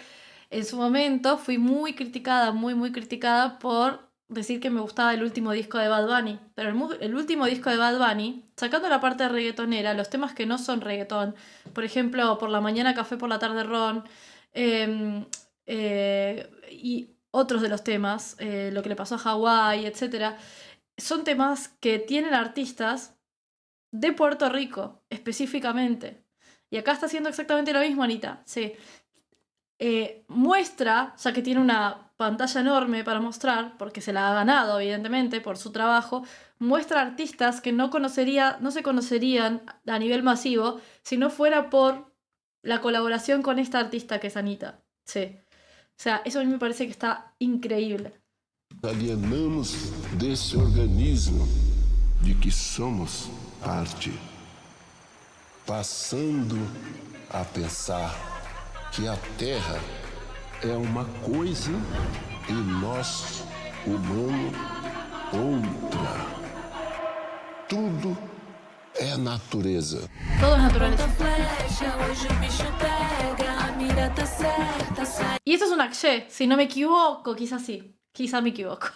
en su momento fui muy criticada, muy criticada por decir que me gustaba el último disco de Bad Bunny. Pero el último disco de Bad Bunny, sacando la parte reggaetonera, los temas que no son reggaetón, por ejemplo, Por la mañana café, por la tarde ron, y otros de los temas, Lo que le pasó a Hawái, etc., son temas que tienen artistas de Puerto Rico, específicamente. Y acá está haciendo exactamente lo mismo, Anita. Sí. Muestra, ya que tiene una pantalla enorme para mostrar, porque se la ha ganado, evidentemente, por su trabajo, muestra artistas que no se conocerían a nivel masivo si no fuera por la colaboración con esta artista que es Anita. Sí. O sea, eso a mí me parece que está increíble. alienamos desse organismo de que somos parte, passando a pensar que a Terra é uma coisa e nós, humano, outra. Tudo é natureza. Todo es naturaleza. flecha, hoje o bicho pega, a mira tá certa, sai. Y esto es un axé, si no me equivoco, quizás sí. Quizá me equivoco.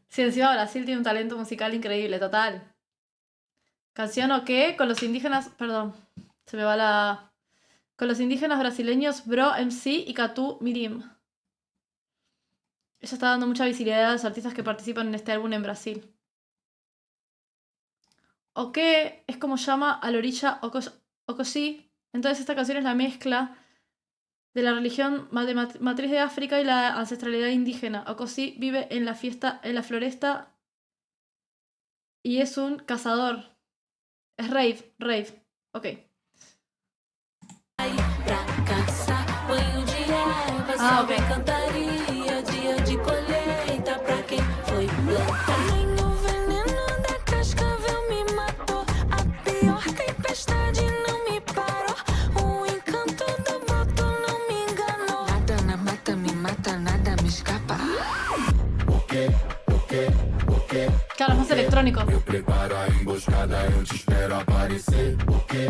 Sí, encima Brasil tiene un talento musical increíble, total. Canción o qué, con los indígenas, perdón, se me va la... Con los indígenas brasileños Bro MC y Catu Mirim. Ella está dando mucha visibilidad a los artistas que participan en este álbum en Brasil. O qué es como llama a la orilla Okoshi. Entonces esta canción es la mezcla de la religión de matriz de África y la ancestralidad indígena. Okoshi vive en la floresta y es un cazador. Es rave. Ok. Pra caçar, banho de erva, Ah, salve ok. cantaria, dia de colheita pra quem foi plantar. Nem o veneno da cascavel me matou, a pior tempestade não me parou, o encanto do boto não me enganou. Nada na mata me mata, nada me escapa. Claro, es más electrónico. Preparo a emboscada, eu te espero aparecer. O quê?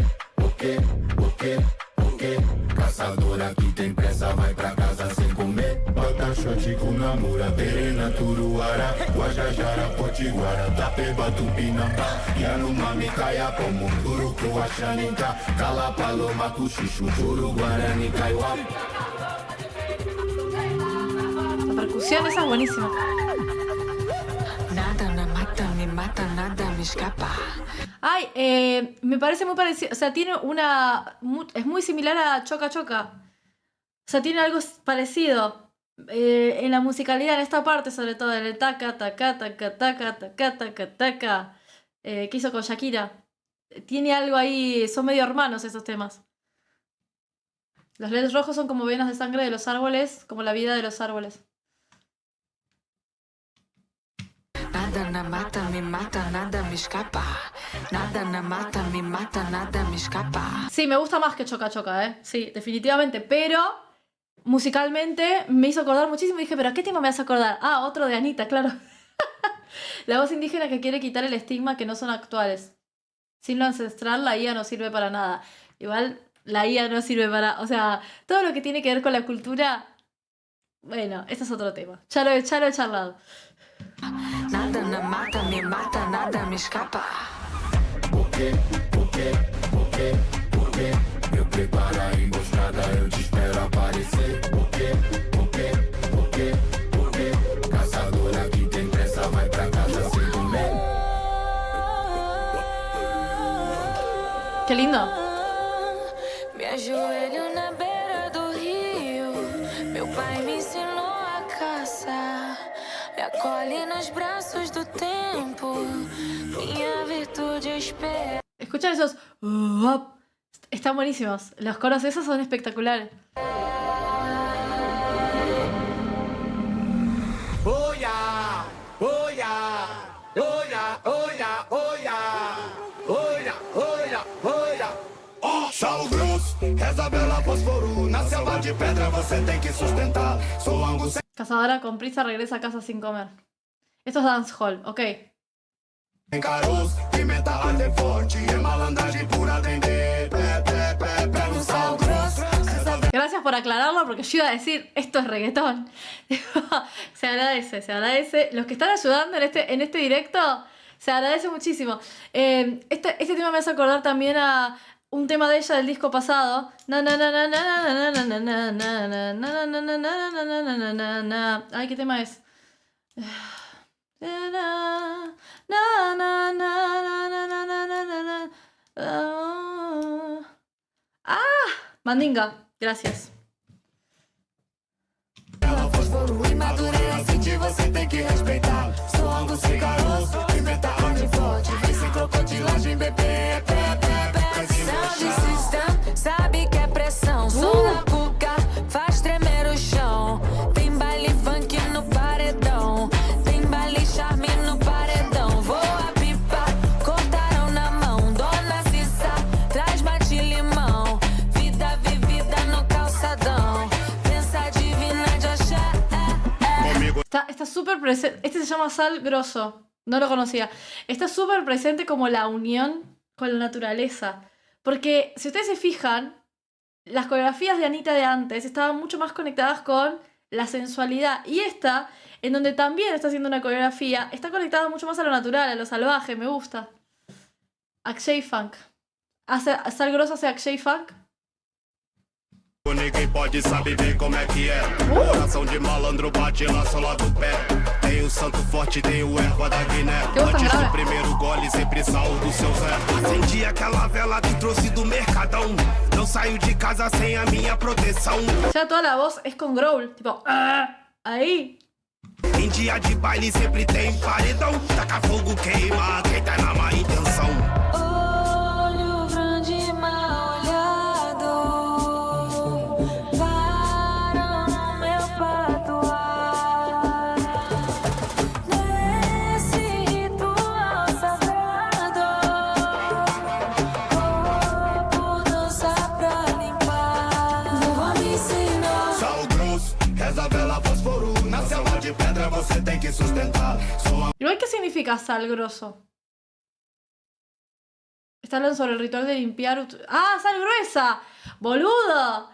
Cunamura, Terena, Turuara, Guajajara, Potiguara, Tapeba, Tupinambá, Yanomami, Caiapomu, Urucu, Axaninca, Calapaloma, Cuxuxu, Turu, Guarani, Kaiowá. La percusión esa es buenísima. Nada me mata, nada me escapa. Ay, me parece muy parecido. O sea, tiene una. Es muy similar a Choca Choca. O sea, tiene algo parecido. En la musicalidad, en esta parte, sobre todo, en el taca, taca, taca, taca, taca, taca, taca. Que hizo con Shakira. Tiene algo ahí. Son medio hermanos esos temas. Los LEDs rojos son como venas de sangre de los árboles, como la vida de los árboles. Nada na mata, me mata, nada me escapa. Nada na mata, me mata, nada me escapa. Sí, me gusta más que Choca Choca, ¿eh? Sí, definitivamente. Pero musicalmente me hizo acordar muchísimo. Y dije, ¿pero a qué tema me hace acordar? Ah, otro de Anita, claro. La voz indígena que quiere quitar el estigma que no son actuales. Sin lo ancestral, la IA no sirve para nada. Igual, la IA no sirve para... O sea, todo lo que tiene que ver con la cultura... Bueno, este es otro tema. Ya lo he charlado. Nada na mata, me mata, nada me escapa. Por quê? Eu preparo a emboscada, eu te espero aparecer. Por quê? Caçadora que tem pressa, vai pra casa sem comer. Qué lindo. Me ajoelho na beira do rio. Meu pai me ensinou a caçar. Me acolhe nos braços do tempo. Minha virtude espera. Escuchan esos... Están buenísimos. Los coros esos son espectaculares. Oia, oia, oia, oia, oia, oia, oia. Ó, sal grosso, reza bela fósforo. Na selva de pedra você tem que sustentar. Sou angus. Cazadora con prisa regresa a casa sin comer. Esto es dancehall, ok. Tem caroço, pimenta arde forte. É malandragem pura, dendê. Pé no sal grosso. Gracias por aclararlo porque yo iba a decir, esto es reggaetón. Se agradece. Los que están ayudando en este directo, se agradece muchísimo. Este tema me hace acordar también a un tema de ella del disco pasado. Ay, ¿qué tema es? Mandinga, gracias. Ela fósforo e amadurece, de você tem que respeitar. Sou angus e caroço, pimenta arde forte. Vem sem crocodilagem, bebê. Pressão de sistema, sabe que é pressão. Som na cuca, faz tremer o chão. Tem baile funk no paredão. Tem baile charme no paredão. Voa pipa, cortaram na mão. Dona Cissa, traz bate limão. Vida vivida no calçadão. Pensa divina de axé. Está súper presente. Este se llama Sal Grosso. No lo conocía. Está súper presente como la unión con la naturaleza. Porque si ustedes se fijan, las coreografías de Anita de antes estaban mucho más conectadas con la sensualidad. Y esta, en donde también está haciendo una coreografía, está conectada mucho más a lo natural, a lo salvaje. Me gusta. Akshay Funk. Sal Grosso hace Akshay Funk. Ninguém pode saber bem como é que é. Coração de malandro bate lá só lá do pé. Tem o santo forte, tem o erva da Guiné. Antes do primeiro gole, sempre sal do seu Zé. Acendi aquela vela que trouxe do mercadão. Não saio de casa sem a minha proteção. Ya toda la voz es con growl. Tipo, ahí. Em dia de baile sempre tem paredão. Taca fogo, queima quem tá na má intenção. Olho grande mal olhado. Param no meu patuar. Nesse ritual sagrado. Corpo dança pra limpar. Vou me ensinar. Sal grosso, reza vela fósforo. Na selva de pedra você tem que sustentar. Igual, ¿qué significa sal grosso? Está hablando sobre el ritual de limpiar... ¡Ah, sal gruesa! ¡Boludo!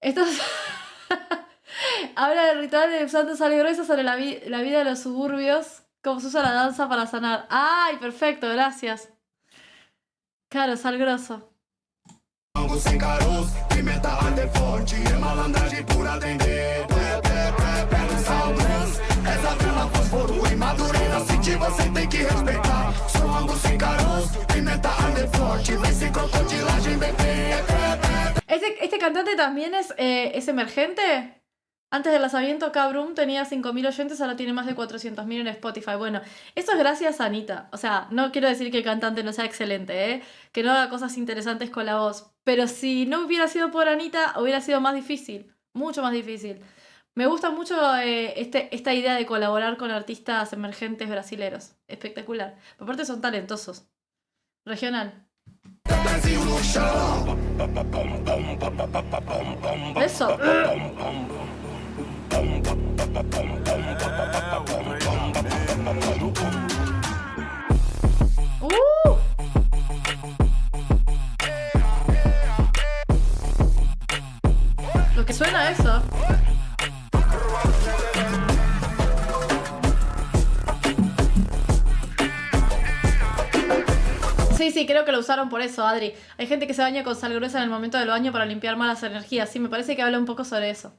Esto es... Habla del ritual de usando sal gruesa sobre la vida de los suburbios, cómo se usa la danza para sanar. ¡Ay, perfecto! Gracias. Claro, sal grosso. Frango sem caroço, pimenta arde forte, é malandragem pura dendê. Sal grosso, essa vela fosforo e madureira, sentir você tem que respeitar. Frango sem caroço, pimenta arde forte, vem sem crocodilagem, bebê. Este cantante también es emergente. Antes del lanzamiento, K-Broom tenía 5.000 oyentes, ahora tiene más de 400.000 en Spotify. Bueno, esto es gracias a Anita. O sea, no quiero decir que el cantante no sea excelente, ¿eh? Que no haga cosas interesantes con la voz. Pero si no hubiera sido por Anita, hubiera sido más difícil. Mucho más difícil. Me gusta mucho esta idea de colaborar con artistas emergentes brasileros. Espectacular. Por aparte son talentosos. Regional. Eso. Lo que suena eso. Sí, creo que lo usaron por eso, Adri. Hay gente que se baña con sal gruesa en el momento del baño para limpiar malas energías. Sí, me parece que habla un poco sobre eso.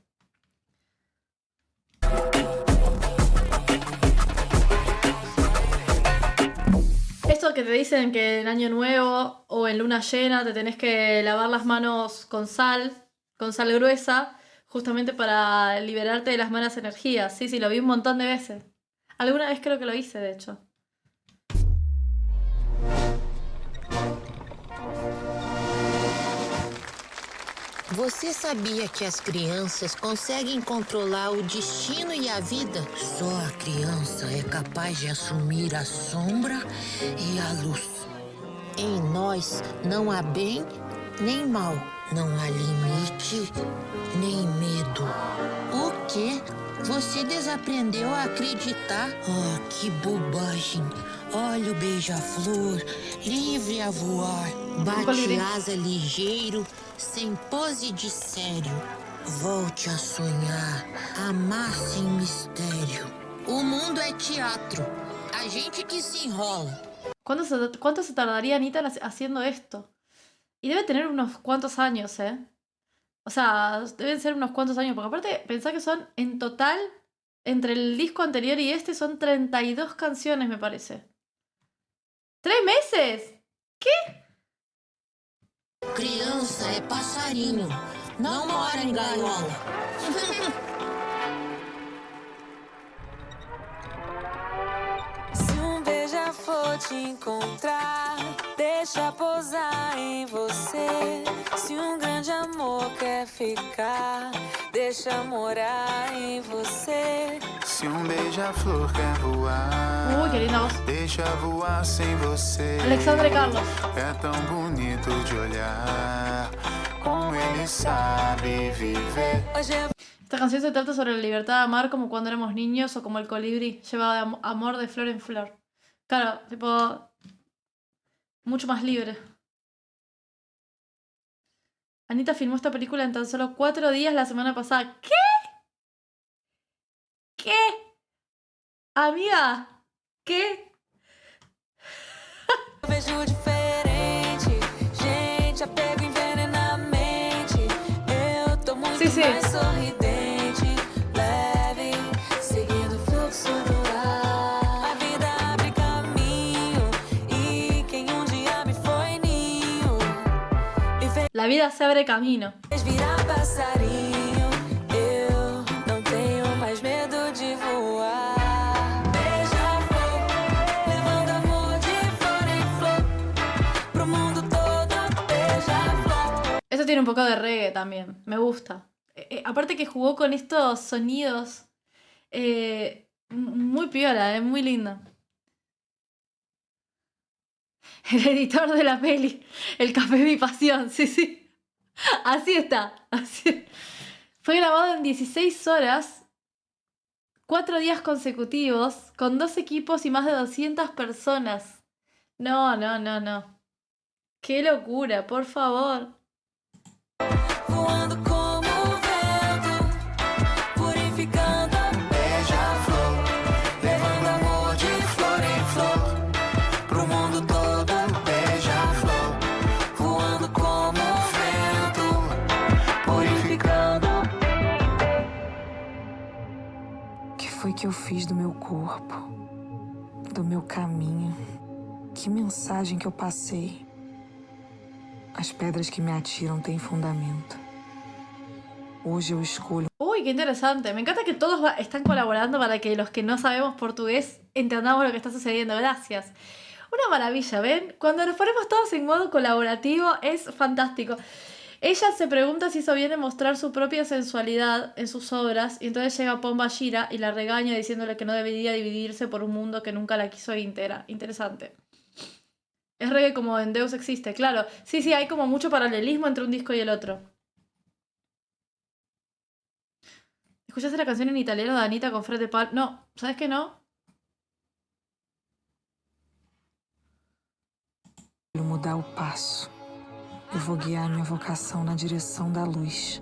Esto que te dicen que en Año Nuevo o en Luna Llena te tenés que lavar las manos con sal gruesa, justamente para liberarte de las malas energías. Sí, lo vi un montón de veces. Alguna vez creo que lo hice, de hecho. Você sabia que as crianças conseguem controlar o destino e a vida? Só a criança é capaz de assumir a sombra e a luz. Em nós não há bem nem mal, não há limite nem medo. O quê? Você desaprendeu a acreditar? Oh, que bobagem! Olha o beija-flor, livre a voar, bate asa ligeiro, sem pose de sério. Volte a sonhar, amar sem mistério. O mundo é teatro, a gente que se enrola. ¿Cuánto se tardaría Anita haciendo esto? Y debe tener unos cuantos años, ¿eh? O sea, deben ser unos cuantos años, porque aparte pensá que son en total, entre el disco anterior y este, son 32 canciones, me parece. ¿3 meses? ¿Qué? Criança é passarinho, não mora em gaiola. Se beija-flor te encontrar, deixa pousar em você. Se grande amor quer ficar, deixa morar em você. Se beija-flor quer voar, Uy, qué linda voz. deixa voar sem você. Alexandre Carlos. É tão bonito de olhar, como ele sabe viver. Esta canción se trata sobre la libertad de amar como cuando éramos niños o como el colibrí, lleva amor de flor en flor. Claro, tipo, mucho más libre. Anita filmó esta película en tan solo 4 días la semana pasada. ¿Qué? ¿Qué? Amiga, ¿qué? Vejo diferente, gente, apego envenena a mente. Eu tô muito mais sorridente, leve, seguindo o fluxo do ar. A vida abre caminho e quem dia me foi ninho. La vida se abre camino. Virar passarinho, eu não tenho mais medo de voar. Beija-flor, levando amor de flor em flor, pro mundo todo, beija-flor. Esto tiene un poco de reggae también, me gusta. Aparte que jugó con estos sonidos muy piola, muy linda. El editor de la peli, el café mi pasión, sí. Así está. Así. Fue grabado en 16 horas, 4 días consecutivos, con 2 equipos y más de 200 personas. No. Qué locura, por favor. Voando como vento, que eu fiz do meu corpo, do meu caminho? Que mensagem que eu passei? As pedras que me atiram têm fundamento. Hoje eu escolho. Uy, qué interesante. Me encanta que todos están colaborando para que los que no sabemos portugués entendamos lo que está sucediendo. Gracias. Una maravilla, ¿ven? Cuando nos ponemos todos en modo colaborativo es fantástico. Ella se pregunta si hizo bien en mostrar su propia sensualidad en sus obras, y entonces llega Pomba Gira y la regaña diciéndole que no debería dividirse por un mundo que nunca la quiso íntegra. Interesante. Es reggae como en Deus Existe, claro. Sí, sí, hay como mucho paralelismo entre un disco y el otro. ¿Escuchaste la canción en italiano de Anita con Fred de Pal? No, ¿sabes qué no? Mudar o passo. Eu vou guiar minha vocação na direção da luz.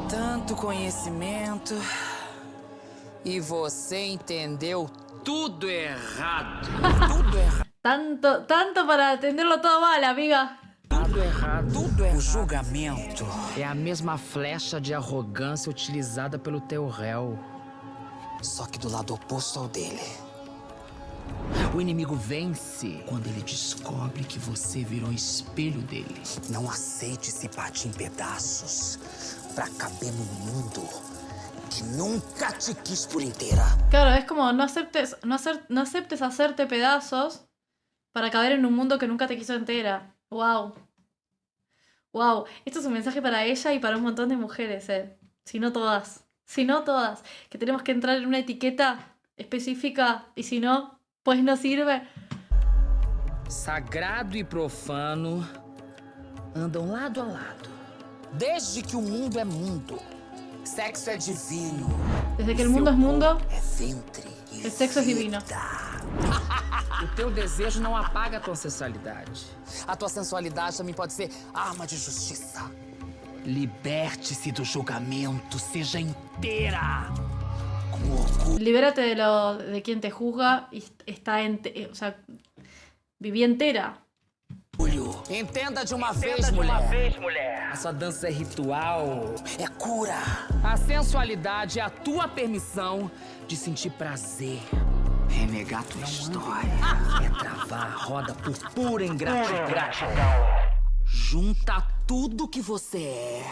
Tanto conhecimento e você entendeu tudo errado. Tudo errado. Tanto para atenderlo todo mal, amiga. Tudo errado. Tudo errado. O julgamento É a mesma flecha de arrogância utilizada pelo teu réu. só que do lado oposto ao dele. O inimigo vence quando ele descobre que você virou espelho dele. Não aceite se partir em pedaços pra caber num mundo que nunca te quis por inteira. Claro, es como no aceptes hacerte pedazos para caber en un mundo que nunca te quiso entera. Wow. Wow. Esto es un mensaje para ella y para un montón de mujeres, Si no todas. Si no todas. Que tenemos que entrar en una etiqueta específica y si no, pues no sirve. Sagrado e profano andam lado a lado. Desde que o mundo é mundo, sexo é divino. Desde que el mundo es mundo, É ventre e el sexo es divino. O teu desejo não apaga a tua sensualidade. A tua sensualidade também pode ser arma de justiça. Liberte-se do julgamento, seja inteira. Com orgulho. Libérate de quien te juzga y está o sea, viví entera. Entenda de uma vez, mulher. A sua dança é ritual. É cura. A sensualidade é a tua permissão de sentir prazer. Renegar tua história é travar a roda por pura ingratidão. Junta tudo que você é.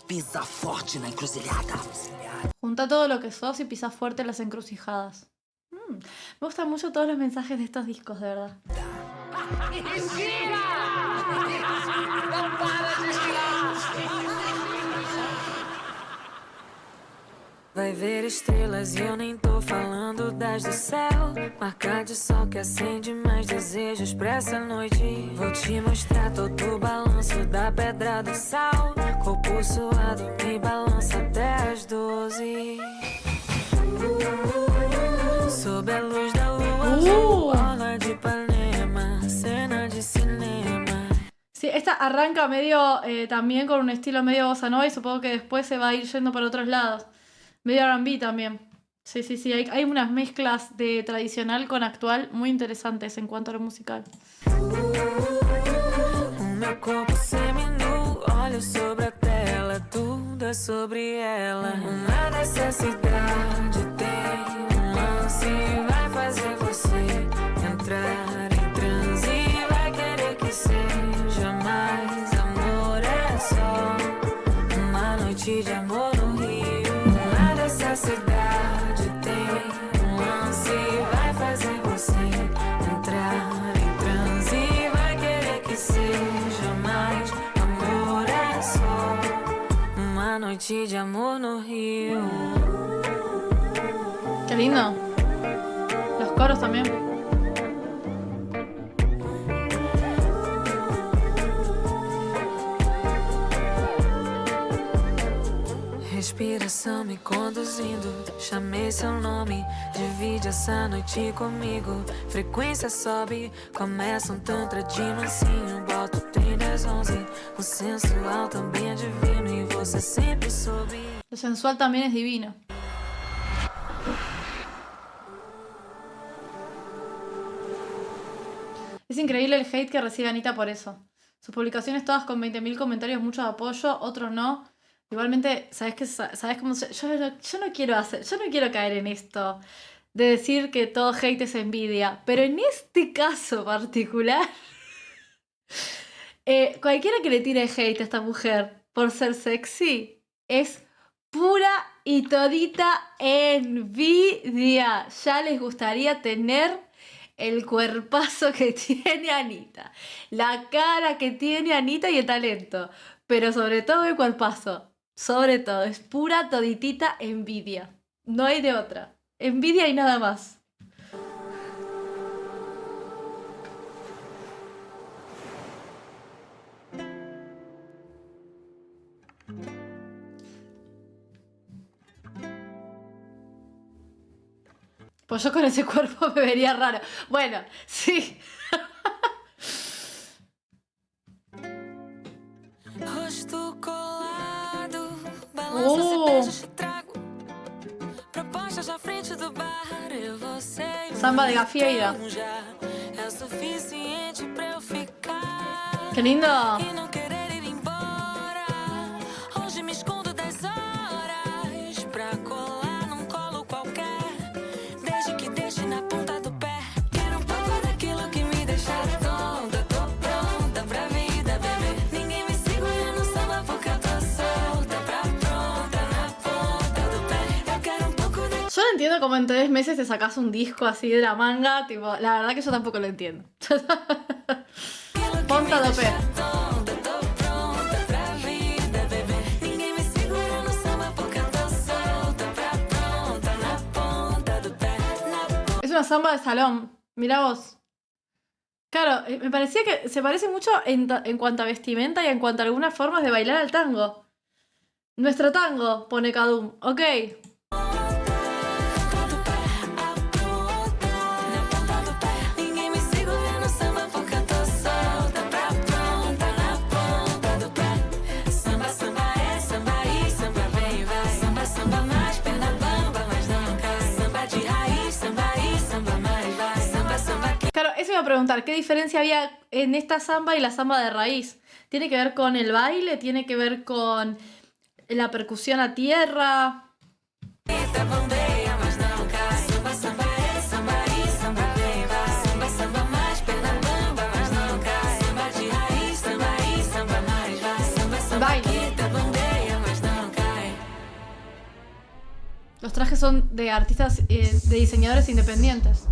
Pisa forte na encruzilhada. Junta todo lo que sos y pisás fuerte en las encrucijadas. Me gustan mucho todos los mensajes de estos discos, de verdad. Vai ver estrelas e eu nem tô falando das do céu. Marca de sol que acende mais desejos pra essa noite. Vou te mostrar todo o balanço da pedra do sal. Corpo suado me balança até as 12. Sob a luz da lua azul, orla de Ipanema, cena de cinema. Sí, esta arranca medio también con un estilo medio bossa nova y supongo que después se va a ir yendo por otros lados. Medio R&B también. Sí, sí, sí. Hay unas mezclas de tradicional con actual muy interesantes en cuanto a lo musical. O meu corpo seminu, olho sobre a tela, tudo é sobre ela. Uma necessidade tem um lance, vai fazer você entrar em transe, vai querer que seja mais amor, é só uma noite de amor no Rio. Essa cidade tem um lance, vai fazer você entrar em transe, vai querer que seja mais amor, é só uma noite de amor no Rio. Qué lindo. Los coros también. Respiração me conduzindo, chamei seu nome, divide essa noite comigo. Frequência sobe, começa um tantra de mansinho, bota o trem das 11. O sensual também é divino e você sempre soube. Lo sensual también es divino. Es increíble el hate que recibe Anita por eso. Sus publicaciones todas con 20.000 comentarios, mucho apoyo, otros no. Igualmente, ¿sabes cómo yo no quiero caer en esto de decir que todo hate es envidia, pero en este caso particular, cualquiera que le tire hate a esta mujer por ser sexy es pura y todita envidia. Ya les gustaría tener el cuerpazo que tiene Anita, la cara que tiene Anita y el talento, pero sobre todo el cuerpazo, sobre todo, es pura toditita envidia. No hay de otra. Envidia y nada más. Pues yo con ese cuerpo me vería raro. Bueno, sí. Rosto colado, balança cerveja te trago. Propostas à frente do bar, eu vou ser Samba de Gafieira. é o suficiente pra eu ficar. Qué lindo. E não querer ir embora. Hoje me escondo das horas pra colar num colo qualquer. Desde que deixe na ponta do pé. Quero pouco daquilo que me deixar tonta. Tô pronta pra vida, bebê. Ninguém me segura no samba porque eu tô solta. Pra pronta na ponta do pé. Eu quero pouco daquilo. Yo no entiendo cómo en 3 meses te sacás un disco así de la manga. Tipo, la verdad que yo tampoco lo entiendo. Ponta do pé. Es una samba de salón. Mirá vos. Claro, me parecía que se parece mucho en cuanto a vestimenta y en cuanto a algunas formas de bailar al tango. Nuestro tango, pone Kadum. Ok. Claro, eso iba a preguntar, ¿qué diferencia había en esta samba y la samba de raíz? ¿Tiene que ver con el baile? ¿Tiene que ver con la percusión a tierra? Baile. Los trajes son de artistas, de diseñadores independientes.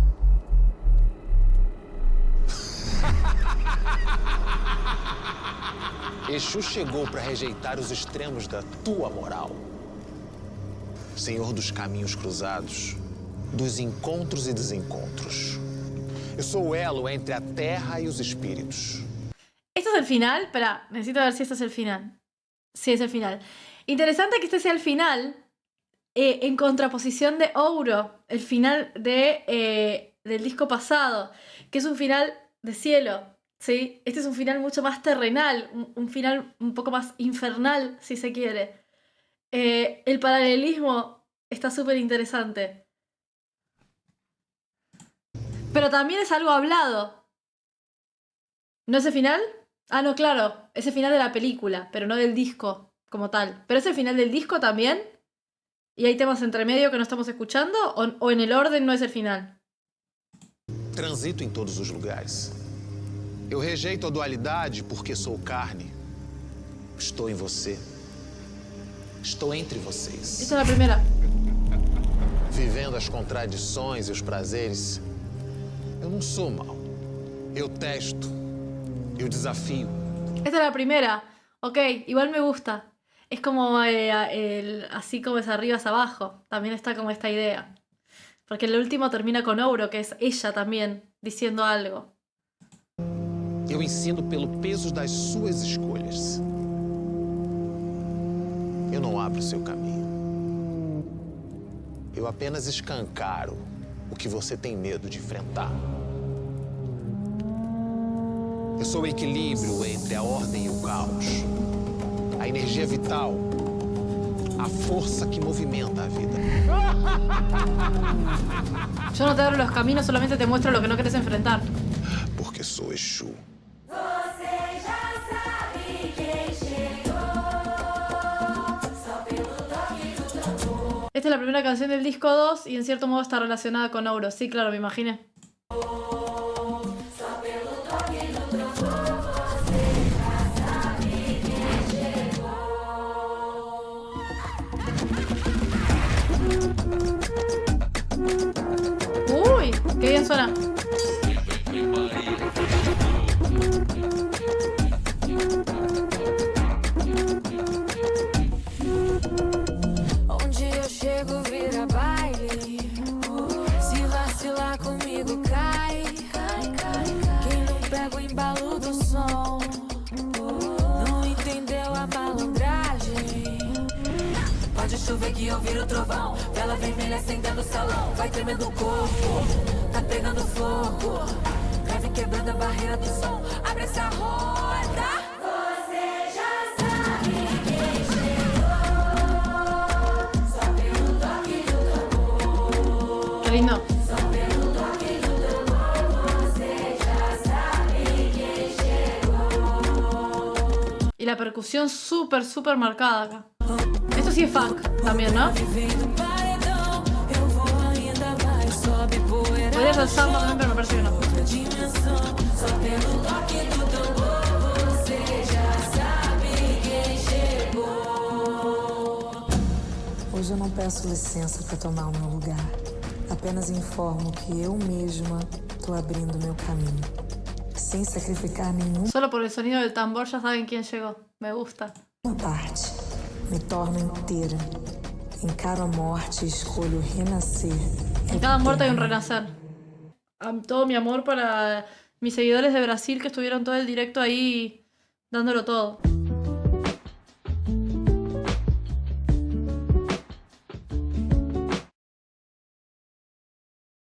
Exu chegou para rejeitar os extremos da tua moral. Senhor dos caminhos cruzados, dos encontros e desencontros. Eu sou o elo entre a terra e os espíritus. ¿Esto es el final? Espera, necesito ver si esto es el final. Sí, es el final. Interesante que este sea el final, en contraposición de Ouro, el final del disco pasado, que es un final de cielo. ¿Sí? Este es un final mucho más terrenal, un final un poco más infernal, si se quiere. El paralelismo está súper interesante. Pero también es algo hablado. ¿No es el final? Ah, no, claro. Es el final de la película, pero no del disco como tal. ¿Pero es el final del disco también? ¿Y hay temas entre medio que no estamos escuchando? ¿O en el orden no es el final? Transito em todos os lugares. Eu rejeito a dualidade porque sou carne. Estou em você. Estou entre vocês. Esta es la primera. Vivendo as contradições e os prazeres, eu não sou mal. Eu testo. Eu desafio. Esta es la primera. Ok, igual me gusta. Es como así como es arriba es abajo. También está como esta idea. Porque el último termina con Ouro, que es ella también diciendo algo. Eu ensino pelo peso das suas escolhas. Eu não abro seu caminho. Eu apenas escancaro o que você tem medo de enfrentar. Eu sou o equilíbrio entre a ordem e o caos. A energia vital. A força que movimenta a vida. Yo no te abro los caminos, solamente te muestro lo que no querés enfrentar. Porque sou Exu. Você já Esta es la primera canción del disco 2 y en cierto modo está relacionada con Ouro. Sí, claro, me imaginé. Uy, qué bien suena. Onde eu chego vira baile. Se vacilar comigo cai. Quem não pega o embalo do som não entendeu a malandragem. Pode chover que eu viro trovão. Vela vermelha acendendo o salão. Vai tremendo o corpo, tá pegando fogo. Grave quebrando a barreira do som. Abre essa roda. Você já sabe quem chegou. Só pelo toque do tambor. Qué lindo. Só pelo toque do tambor. Você já sabe quem chegou. Y la percusión súper, súper marcada acá. Esto sí es funk también, ¿no? Podría ser samba también, pero me parece que no. Hoje eu não peço licença para tomar o meu lugar. Apenas informo que eu mesma tô abrindo meu caminho. Sem sacrificar nenhuma Solo por el sonido del tambor ya saben quién llegó. Me gusta. parte. Me torno inteira. Encaro a morte e escolho renascer. En cada muerte hay un renacer. Todo mi amor para mis seguidores de Brasil que estuvieron todo el directo ahí dándolo todo.